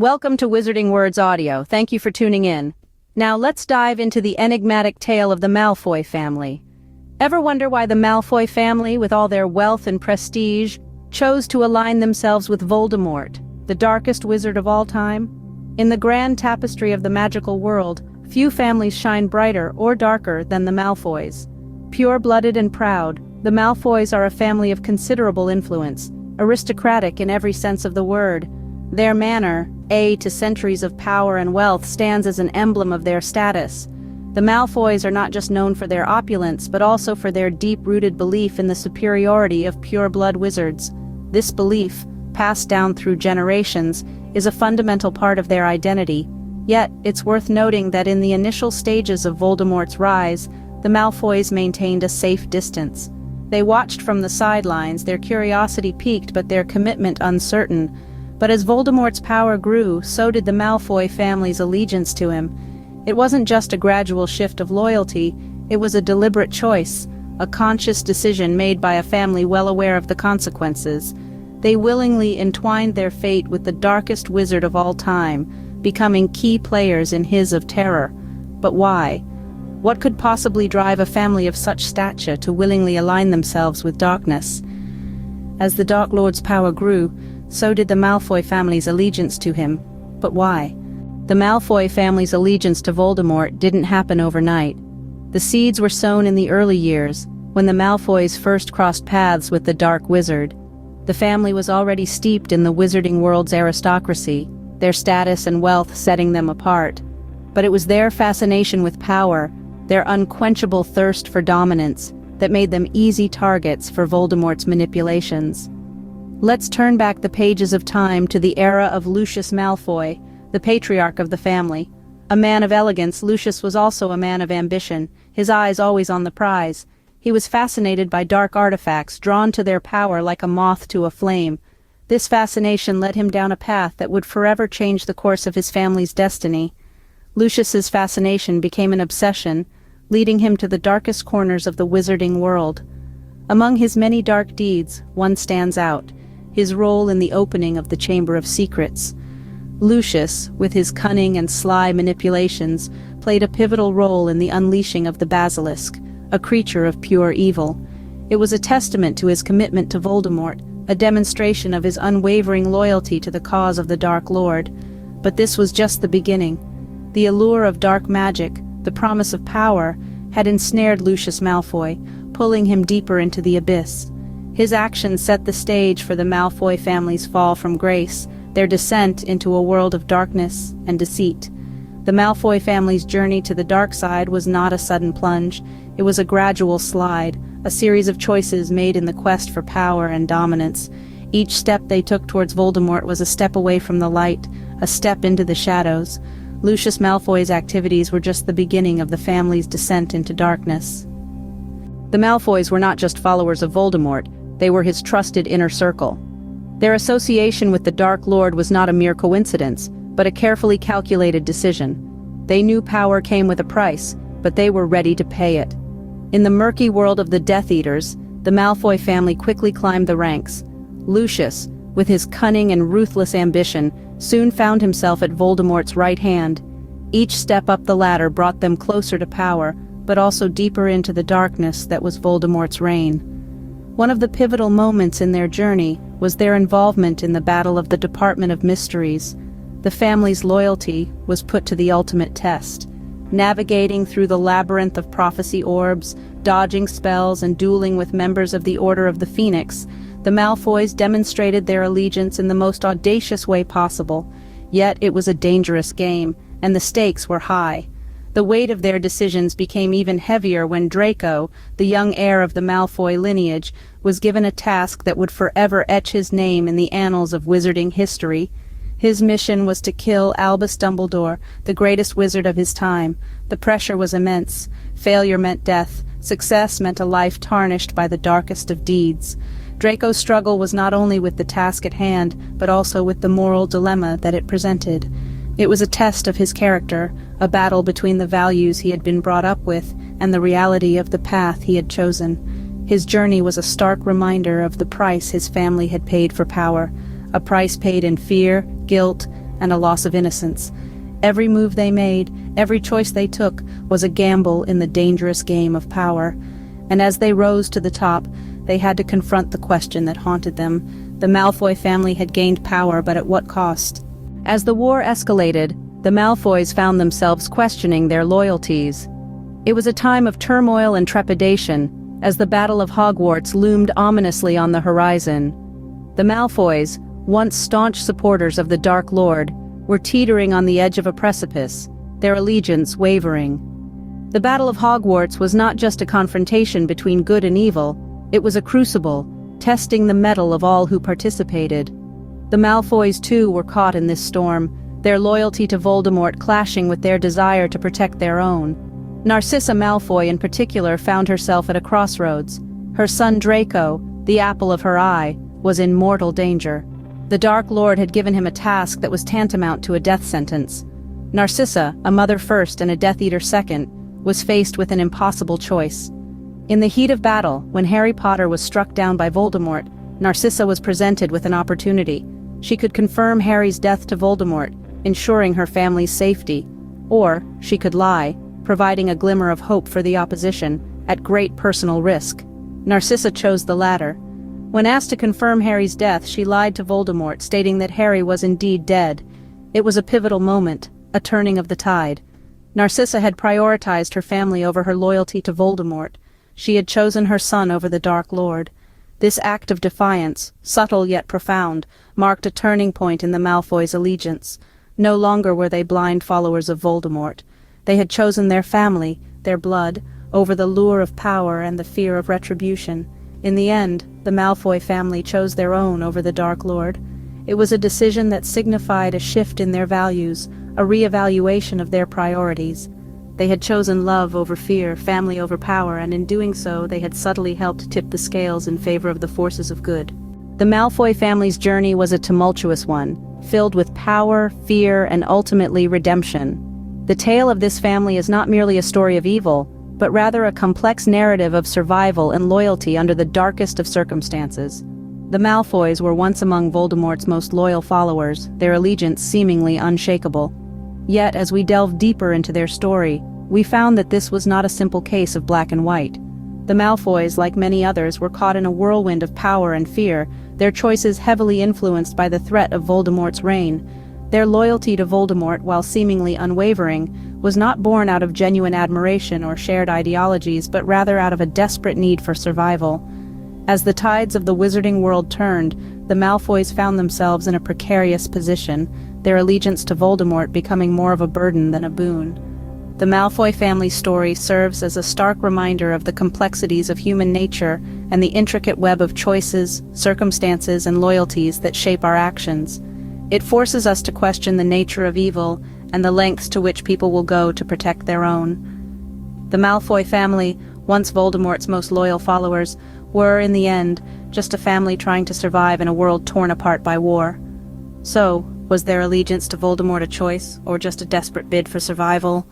Welcome to Wizarding Words Audio. Thank you for tuning in. Now let's dive into the enigmatic tale of the Malfoy family. Ever wonder why the Malfoy family, with all their wealth and prestige, chose to align themselves with Voldemort, the darkest wizard of all time? In the grand tapestry of the magical world, few families shine brighter or darker than the Malfoys. Pure-blooded and proud, the Malfoys are a family of considerable influence, aristocratic in every sense of the word. Their manor, to centuries of power and wealth, stands as an emblem of their status. The Malfoys are not just known for their opulence, but also for their deep-rooted belief in the superiority of pure-blood wizards. This belief, passed down through generations, is a fundamental part of their identity. Yet, it's worth noting that in the initial stages of Voldemort's rise, the Malfoys maintained a safe distance. They watched from the sidelines, their curiosity piqued but their commitment uncertain. But as Voldemort's power grew, so did the Malfoy family's allegiance to him. It wasn't just a gradual shift of loyalty, it was a deliberate choice, a conscious decision made by a family well aware of the consequences. They willingly entwined their fate with the darkest wizard of all time, becoming key players in his of terror. But why? What could possibly drive a family of such stature to willingly align themselves with darkness? As the Dark Lord's power grew, so did the Malfoy family's allegiance to him. But why? The Malfoy family's allegiance to Voldemort didn't happen overnight. The seeds were sown in the early years, when the Malfoys first crossed paths with the Dark Wizard. The family was already steeped in the wizarding world's aristocracy, their status and wealth setting them apart. But it was their fascination with power, their unquenchable thirst for dominance, that made them easy targets for Voldemort's manipulations. Let's turn back the pages of time to the era of Lucius Malfoy, the patriarch of the family. A man of elegance, Lucius was also a man of ambition, his eyes always on the prize. He was fascinated by dark artifacts, drawn to their power like a moth to a flame. This fascination led him down a path that would forever change the course of his family's destiny. Lucius's fascination became an obsession, leading him to the darkest corners of the wizarding world. Among his many dark deeds, one stands out: his role in the opening of the Chamber of Secrets. Lucius, with his cunning and sly manipulations, played a pivotal role in the unleashing of the Basilisk, a creature of pure evil. It was a testament to his commitment to Voldemort, a demonstration of his unwavering loyalty to the cause of the Dark Lord. But this was just the beginning. The allure of dark magic, the promise of power, had ensnared Lucius Malfoy, pulling him deeper into the abyss. His actions set the stage for the Malfoy family's fall from grace, their descent into a world of darkness and deceit. The Malfoy family's journey to the dark side was not a sudden plunge, it was a gradual slide, a series of choices made in the quest for power and dominance. Each step they took towards Voldemort was a step away from the light, a step into the shadows. Lucius Malfoy's activities were just the beginning of the family's descent into darkness. The Malfoys were not just followers of Voldemort, they were his trusted inner circle. Their association with the Dark Lord was not a mere coincidence, but a carefully calculated decision. They knew power came with a price, but they were ready to pay it. In the murky world of the Death Eaters, the Malfoy family quickly climbed the ranks. Lucius, with his cunning and ruthless ambition, soon found himself at Voldemort's right hand. Each step up the ladder brought them closer to power, but also deeper into the darkness that was Voldemort's reign. One of the pivotal moments in their journey was their involvement in the Battle of the Department of Mysteries. The family's loyalty was put to the ultimate test. Navigating through the labyrinth of prophecy orbs, dodging spells and dueling with members of the Order of the Phoenix, the Malfoys demonstrated their allegiance in the most audacious way possible. Yet it was a dangerous game, and the stakes were high. The weight of their decisions became even heavier when Draco, the young heir of the Malfoy lineage, was given a task that would forever etch his name in the annals of wizarding history. His mission was to kill Albus Dumbledore, the greatest wizard of his time. The pressure was immense. Failure meant death. Success meant a life tarnished by the darkest of deeds. Draco's struggle was not only with the task at hand, but also with the moral dilemma that it presented. It was a test of his character, a battle between the values he had been brought up with and the reality of the path he had chosen. His journey was a stark reminder of the price his family had paid for power, a price paid in fear, guilt, and a loss of innocence. Every move they made, every choice they took, was a gamble in the dangerous game of power. And as they rose to the top, they had to confront the question that haunted them. The Malfoy family had gained power, but at what cost? As the war escalated, the Malfoys found themselves questioning their loyalties. It was a time of turmoil and trepidation, as the Battle of Hogwarts loomed ominously on the horizon. The Malfoys, once staunch supporters of the Dark Lord, were teetering on the edge of a precipice, their allegiance wavering. The Battle of Hogwarts was not just a confrontation between good and evil, it was a crucible, testing the mettle of all who participated. The Malfoys too were caught in this storm, their loyalty to Voldemort clashing with their desire to protect their own. Narcissa Malfoy in particular found herself at a crossroads. Her son Draco, the apple of her eye, was in mortal danger. The Dark Lord had given him a task that was tantamount to a death sentence. Narcissa, a mother first and a Death Eater second, was faced with an impossible choice. In the heat of battle, when Harry Potter was struck down by Voldemort, Narcissa was presented with an opportunity. She could confirm Harry's death to Voldemort, ensuring her family's safety. Or she could lie, providing a glimmer of hope for the opposition, at great personal risk. Narcissa chose the latter. When asked to confirm Harry's death, she lied to Voldemort, stating that Harry was indeed dead. It was a pivotal moment, a turning of the tide. Narcissa had prioritized her family over her loyalty to Voldemort. She had chosen her son over the Dark Lord. This act of defiance, subtle yet profound, marked a turning point in the Malfoys' allegiance. No longer were they blind followers of Voldemort. They had chosen their family, their blood, over the lure of power and the fear of retribution. In the end, the Malfoy family chose their own over the Dark Lord. It was a decision that signified a shift in their values, a re-evaluation of their priorities. They had chosen love over fear, family over power, and in doing so, they had subtly helped tip the scales in favor of the forces of good. The Malfoy family's journey was a tumultuous one, filled with power, fear, and ultimately redemption. The tale of this family is not merely a story of evil, but rather a complex narrative of survival and loyalty under the darkest of circumstances. The Malfoys were once among Voldemort's most loyal followers, their allegiance seemingly unshakable. Yet, as we delved deeper into their story, we found that this was not a simple case of black and white. The Malfoys, like many others, were caught in a whirlwind of power and fear, their choices heavily influenced by the threat of Voldemort's reign. Their loyalty to Voldemort, while seemingly unwavering, was not born out of genuine admiration or shared ideologies, but rather out of a desperate need for survival. As the tides of the wizarding world turned, the Malfoys found themselves in a precarious position, their allegiance to Voldemort becoming more of a burden than a boon. The Malfoy family story serves as a stark reminder of the complexities of human nature and the intricate web of choices, circumstances, and loyalties that shape our actions. It forces us to question the nature of evil and the lengths to which people will go to protect their own. The Malfoy family, once Voldemort's most loyal followers, were, in the end, just a family trying to survive in a world torn apart by war. So, was their allegiance to Voldemort a choice, or just a desperate bid for survival?